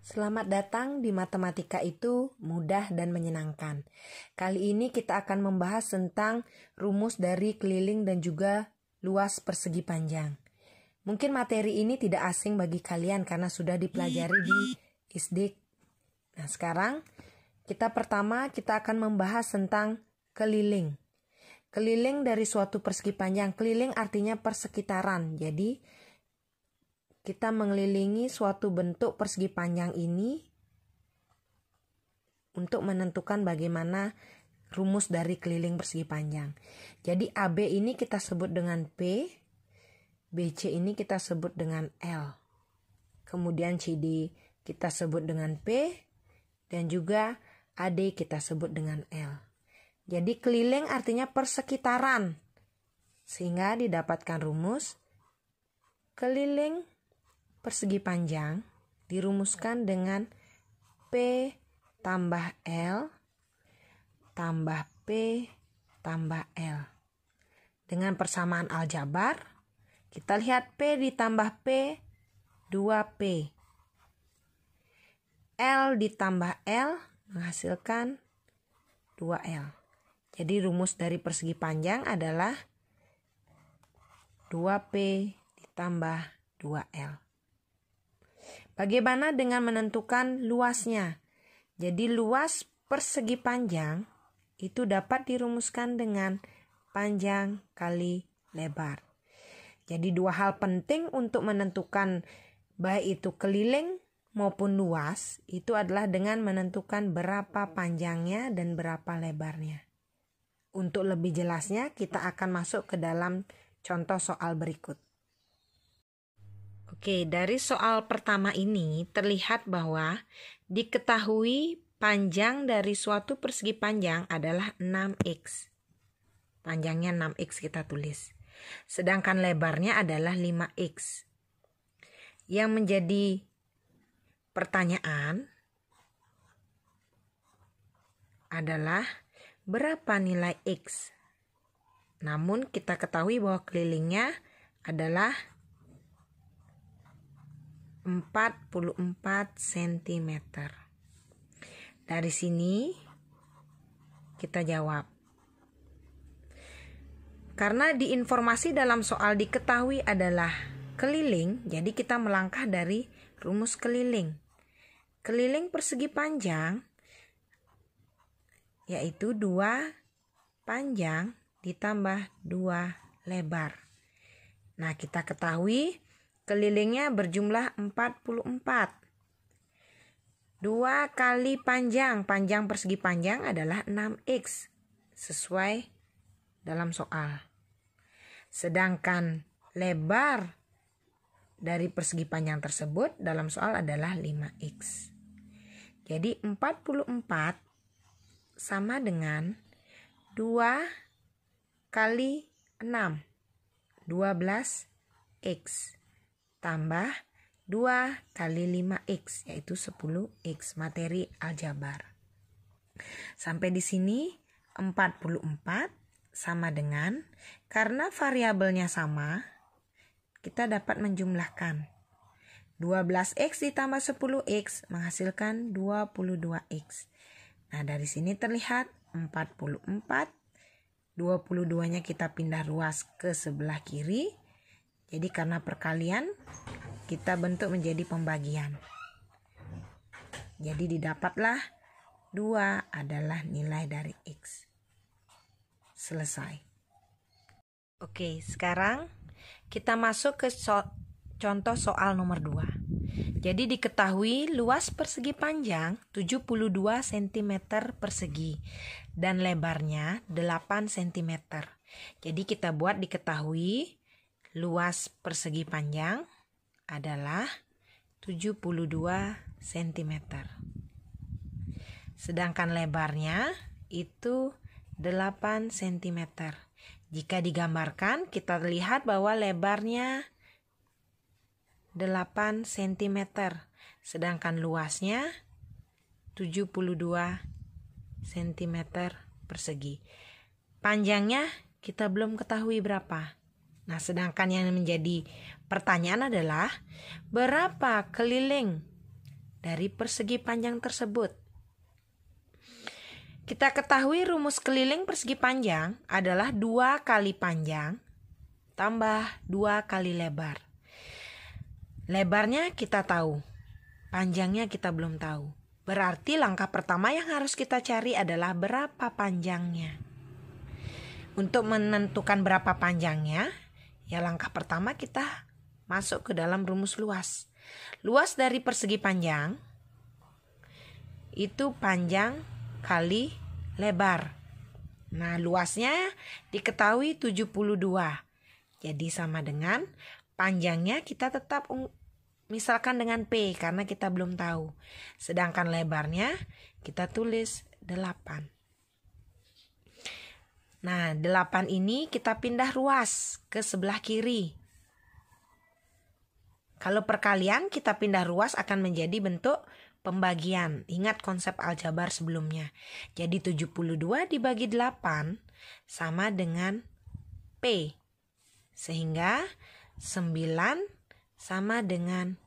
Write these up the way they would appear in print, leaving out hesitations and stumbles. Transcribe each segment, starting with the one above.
Selamat datang di Matematika itu mudah dan menyenangkan. Kali ini kita akan membahas tentang rumus dari keliling dan juga luas persegi panjang. Mungkin materi ini tidak asing bagi kalian karena sudah dipelajari di SD. Nah, sekarang kita akan membahas tentang keliling. Keliling dari suatu persegi panjang. Keliling artinya persekitaran. Jadi kita mengelilingi suatu bentuk persegi panjang ini untuk menentukan bagaimana rumus dari keliling persegi panjang. Jadi AB ini kita sebut dengan P, BC ini kita sebut dengan L. Kemudian CD kita sebut dengan P, dan juga AD kita sebut dengan L. Jadi keliling artinya persekitaran, sehingga didapatkan rumus keliling persegi panjang dirumuskan dengan P tambah L tambah P tambah L. Dengan persamaan aljabar, kita lihat P ditambah P, 2P. L ditambah L menghasilkan 2L. Jadi rumus dari persegi panjang adalah 2P ditambah 2L. Bagaimana dengan menentukan luasnya? Jadi luas persegi panjang itu dapat dirumuskan dengan panjang kali lebar. Jadi dua hal penting untuk menentukan baik itu keliling maupun luas itu adalah dengan menentukan berapa panjangnya dan berapa lebarnya. Untuk lebih jelasnya kita akan masuk ke dalam contoh soal berikut. Oke, dari soal pertama ini terlihat bahwa diketahui panjang dari suatu persegi panjang adalah 6x. Panjangnya 6x kita tulis. Sedangkan lebarnya adalah 5x. Yang menjadi pertanyaan adalah berapa nilai x? Namun kita ketahui bahwa kelilingnya adalah 44 cm. Dari sini kita jawab. Karena di informasi dalam soal diketahui adalah keliling, jadi kita melangkah dari rumus keliling. Keliling persegi panjang yaitu 2 panjang ditambah 2 lebar. Nah, kita ketahui kelilingnya berjumlah 44. 2 kali panjang persegi panjang adalah 6x. Sesuai dalam soal. Sedangkan lebar dari persegi panjang tersebut dalam soal adalah 5x. Jadi 44 sama dengan 2 kali 6. 12x. Tambah 2 kali 5x yaitu 10x, materi aljabar. Sampai di sini 44 sama dengan, karena variabelnya sama, kita dapat menjumlahkan 12x ditambah 10x menghasilkan 22x. Nah, dari sini terlihat 44, 22-nya kita pindah ruas ke sebelah kiri. Jadi karena perkalian kita bentuk menjadi pembagian. Jadi didapatlah 2 adalah nilai dari x. Selesai. Oke, sekarang kita masuk ke contoh soal nomor 2. Jadi diketahui luas persegi panjang 72 cm persegi dan lebarnya 8 cm. Jadi kita buat diketahui luas persegi panjang adalah 72 cm. Sedangkan lebarnya itu 8 cm. Jika digambarkan, kita lihat bahwa lebarnya 8 cm. Sedangkan luasnya 72 cm persegi. Panjangnya kita belum ketahui berapa. Nah, sedangkan yang menjadi pertanyaan adalah berapa keliling dari persegi panjang tersebut. Kita ketahui rumus keliling persegi panjang adalah 2 kali panjang tambah 2 kali lebar. Lebarnya kita tahu, panjangnya kita belum tahu. Berarti langkah pertama yang harus kita cari adalah berapa panjangnya. Untuk menentukan berapa panjangnya, ya langkah pertama kita masuk ke dalam rumus luas. Luas dari persegi panjang itu panjang kali lebar. Nah, luasnya diketahui 72. Jadi sama dengan panjangnya kita tetap misalkan dengan P karena kita belum tahu. Sedangkan lebarnya kita tulis 8. Nah, 8 ini kita pindah ruas ke sebelah kiri. Kalau perkalian kita pindah ruas akan menjadi bentuk pembagian. Ingat konsep aljabar sebelumnya. Jadi 72 dibagi 8 sama dengan P. Sehingga 9 sama dengan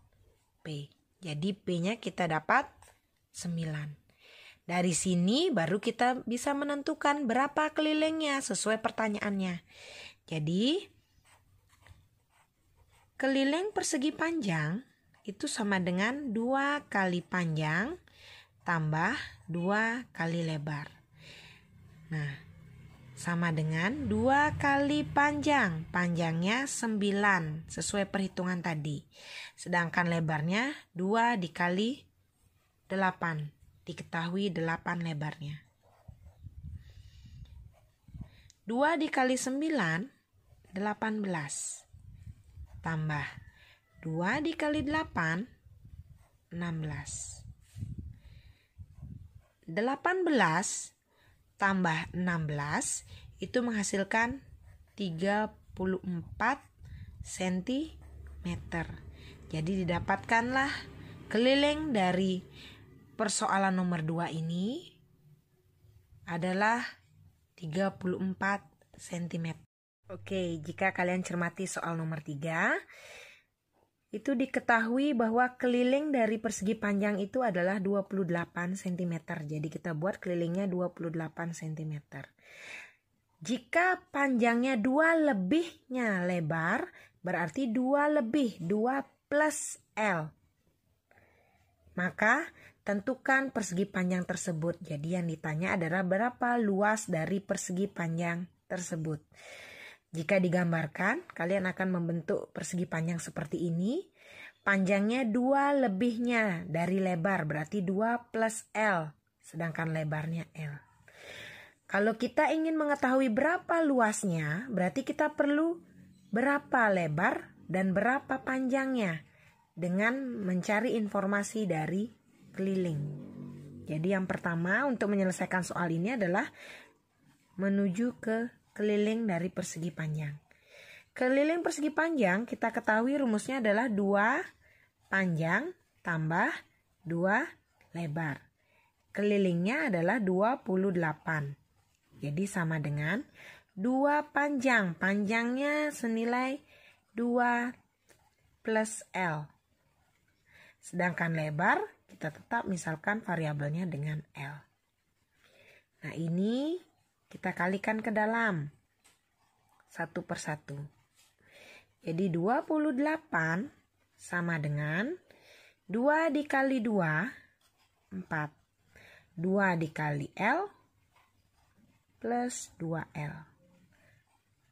P. Jadi P-nya kita dapat 9. Dari sini baru kita bisa menentukan berapa kelilingnya sesuai pertanyaannya. Jadi keliling persegi panjang itu sama dengan 2 kali panjang tambah 2 kali lebar. Nah, sama dengan 2 kali panjang. Panjangnya 9 sesuai perhitungan tadi. Sedangkan lebarnya 2 dikali 8. Diketahui 8 lebarnya. 2 dikali 9, 18. Tambah 2 dikali 8, 16. 18 tambah 16 itu menghasilkan 34 cm. Jadi didapatkanlah keliling dari persoalan nomor 2 ini adalah 34 cm. Oke, jika kalian cermati soal nomor 3, itu diketahui bahwa keliling dari persegi panjang itu adalah 28 cm. Jadi kita buat kelilingnya 28 cm. Jika panjangnya 2 lebihnya lebar, berarti 2 lebih, 2 plus L. Maka tentukan persegi panjang tersebut. Jadi yang ditanya adalah berapa luas dari persegi panjang tersebut. Jika digambarkan, kalian akan membentuk persegi panjang seperti ini. Panjangnya 2 lebihnya dari lebar, berarti 2 plus L. Sedangkan lebarnya L. Kalau kita ingin mengetahui berapa luasnya, berarti kita perlu berapa lebar dan berapa panjangnya dengan mencari informasi dari keliling. Jadi yang pertama untuk menyelesaikan soal ini adalah menuju ke keliling dari persegi panjang. Keliling persegi panjang kita ketahui rumusnya adalah 2 panjang tambah 2 lebar. Kelilingnya adalah 28. Jadi sama dengan 2 panjang. Panjangnya senilai 2 plus L. Sedangkan lebar kita tetap misalkan variabelnya dengan L. Nah ini kita kalikan ke dalam satu per satu. Jadi 28 sama dengan 2 dikali 2, 4. 2 dikali L plus 2L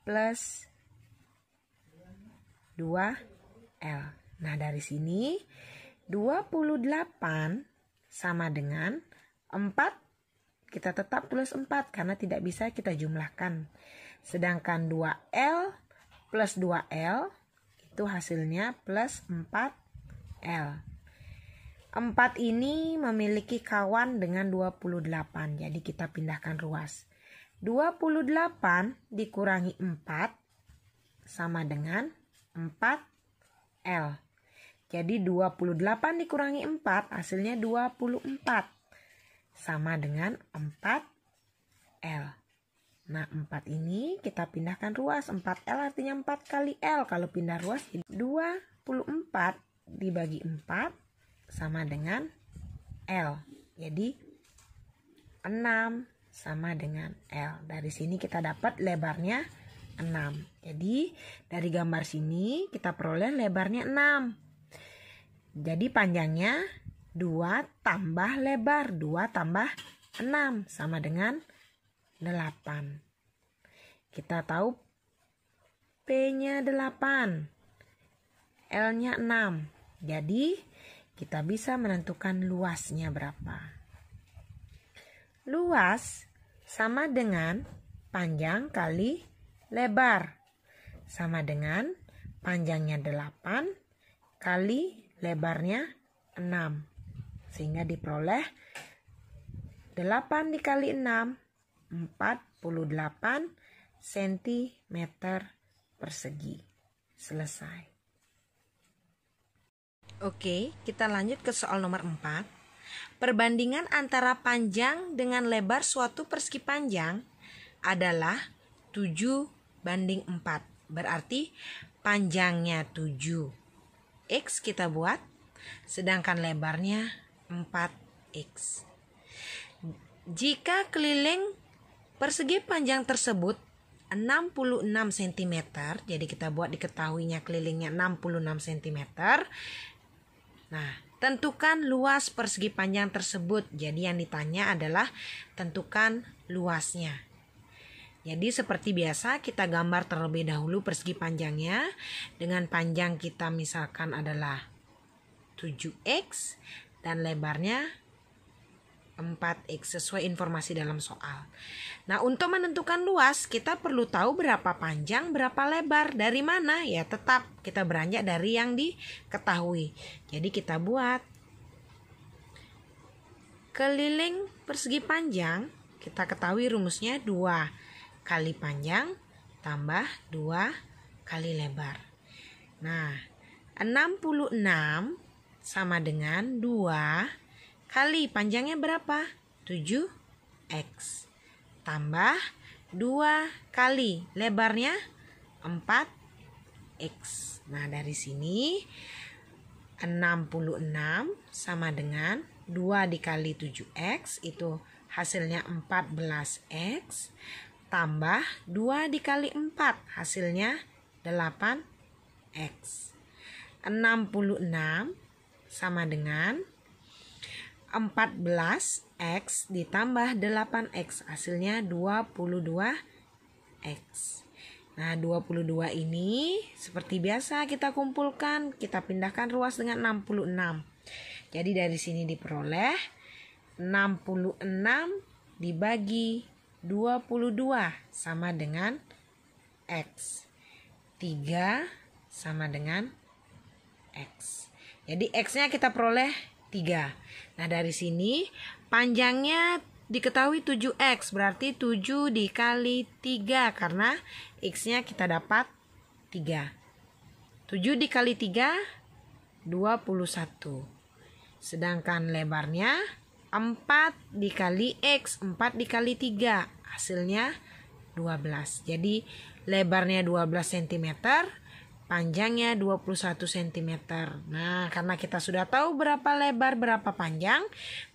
plus 2L. Nah dari sini 28 sama dengan 4. Kita tetap tulis 4 karena tidak bisa kita jumlahkan. Sedangkan 2L plus 2L itu hasilnya plus 4L. 4 ini memiliki kawan dengan 28. Jadi kita pindahkan ruas. 28 dikurangi 4 sama dengan 4L. Jadi 28 dikurangi 4 hasilnya 24. Sama dengan 4L. Nah 4 ini kita pindahkan ruas. 4L artinya 4 kali L. Kalau pindah ruas 24 dibagi 4 sama dengan L. Jadi 6 sama dengan L. Dari sini kita dapat lebarnya 6. Jadi dari gambar sini kita peroleh lebarnya 6. Jadi panjangnya 2 tambah lebar. 2 tambah 6 sama dengan 8. Kita tahu P-nya 8. L-nya 6. Jadi kita bisa menentukan luasnya berapa. Luas sama dengan panjang kali lebar. Sama dengan panjangnya 8 kali lebarnya 6. Sehingga diperoleh 8 dikali 6, 48 cm persegi. Selesai. Oke, kita lanjut ke soal nomor 4. Perbandingan antara panjang dengan lebar suatu persegi panjang adalah 7:4. Berarti panjangnya 7x kita buat, sedangkan lebarnya 4x. Jika keliling persegi panjang tersebut 66 cm, jadi kita buat diketahuinya kelilingnya 66 cm. Nah, tentukan luas persegi panjang tersebut. Jadi yang ditanya adalah tentukan luasnya. Jadi seperti biasa kita gambar terlebih dahulu persegi panjangnya. Dengan panjang kita misalkan adalah 7x dan lebarnya 4x sesuai informasi dalam soal. Nah, untuk menentukan luas kita perlu tahu berapa panjang, berapa lebar. Dari mana? Ya tetap kita beranjak dari yang diketahui. Jadi kita buat keliling persegi panjang, kita ketahui rumusnya 2 kali panjang tambah 2 kali lebar. Nah, 66 sama dengan 2 kali panjangnya berapa? 7x. Tambah 2 kali lebarnya 4x. Nah, dari sini 66 sama dengan 2 dikali 7x, itu hasilnya 14x. Tambah 2 dikali 4, hasilnya 8x. 66 sama dengan 14x ditambah 8x, hasilnya 22x. Nah, 22 ini seperti biasa kita kumpulkan, kita pindahkan ruas dengan 66. Jadi dari sini diperoleh 66 dibagi 22 sama dengan x. 3 sama dengan x. Jadi x-nya kita peroleh 3. Nah, dari sini panjangnya diketahui 7x, berarti 7 dikali 3 karena x-nya kita dapat 3. 7 dikali 3, 21. Sedangkan lebarnya 4 dikali x, 4 dikali 3, hasilnya 12. Jadi lebarnya 12 cm, panjangnya 21 cm. Nah, karena kita sudah tahu berapa lebar, berapa panjang,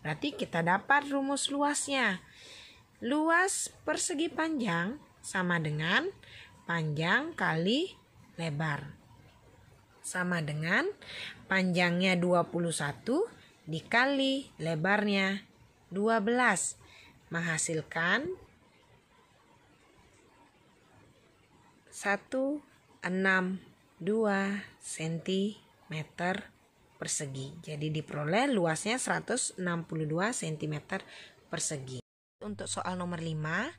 berarti kita dapat rumus luasnya. Luas persegi panjang sama dengan panjang kali lebar. Sama dengan panjangnya 21 dikali lebarnya 12. Menghasilkan 162 cm persegi. Jadi diperoleh luasnya 162 cm persegi. Untuk soal nomor 5,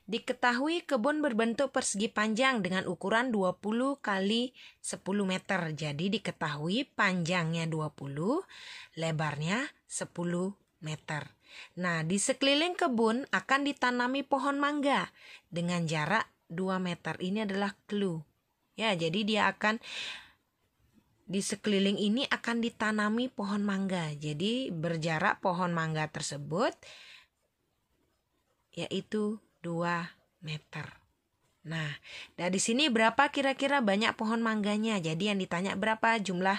diketahui kebun berbentuk persegi panjang dengan ukuran 20 kali 10 meter. Jadi diketahui panjangnya 20, lebarnya 10 meter. Nah, di sekeliling kebun akan ditanami pohon mangga dengan jarak 2 meter. Ini adalah clue. Ya, jadi dia akan di sekeliling ini akan ditanami pohon mangga. Jadi berjarak pohon mangga tersebut yaitu 2 meter. Nah, dari sini berapa kira-kira banyak pohon mangganya? Jadi yang ditanya berapa jumlah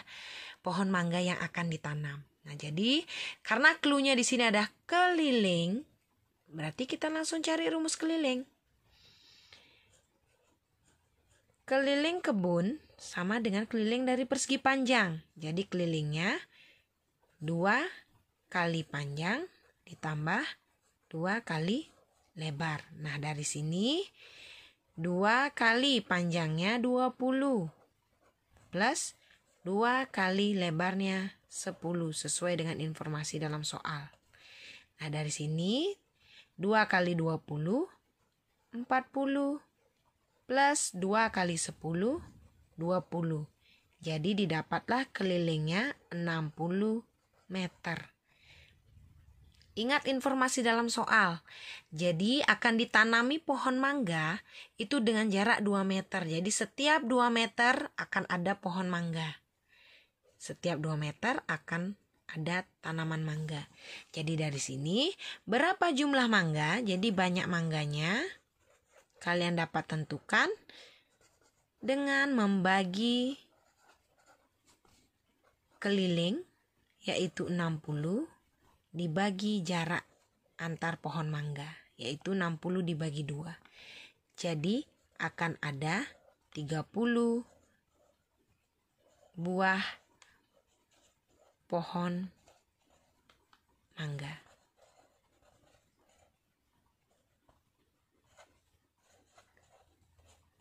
pohon mangga yang akan ditanam. Nah, jadi karena clue-nya di sini ada keliling, berarti kita langsung cari rumus keliling. Keliling kebun sama dengan keliling dari persegi panjang. Jadi kelilingnya 2 kali panjang ditambah 2 kali lebar. Nah, dari sini 2 kali panjangnya 20 plus 2 kali lebarnya 10 sesuai dengan informasi dalam soal. Nah, dari sini 2 kali 20 40 plus 2 kali 10 20. Jadi didapatlah kelilingnya 60 meter. Ingat informasi dalam soal. Jadi akan ditanami pohon mangga itu dengan jarak 2 meter. Jadi setiap 2 meter akan ada pohon mangga. Setiap 2 meter akan ada tanaman mangga. Jadi dari sini berapa jumlah mangga? Jadi banyak mangganya. Kalian dapat tentukan dengan membagi keliling yaitu 60 dibagi jarak antar pohon mangga, yaitu 60 dibagi 2. Jadi akan ada 30 buah pohon mangga.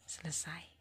Selesai.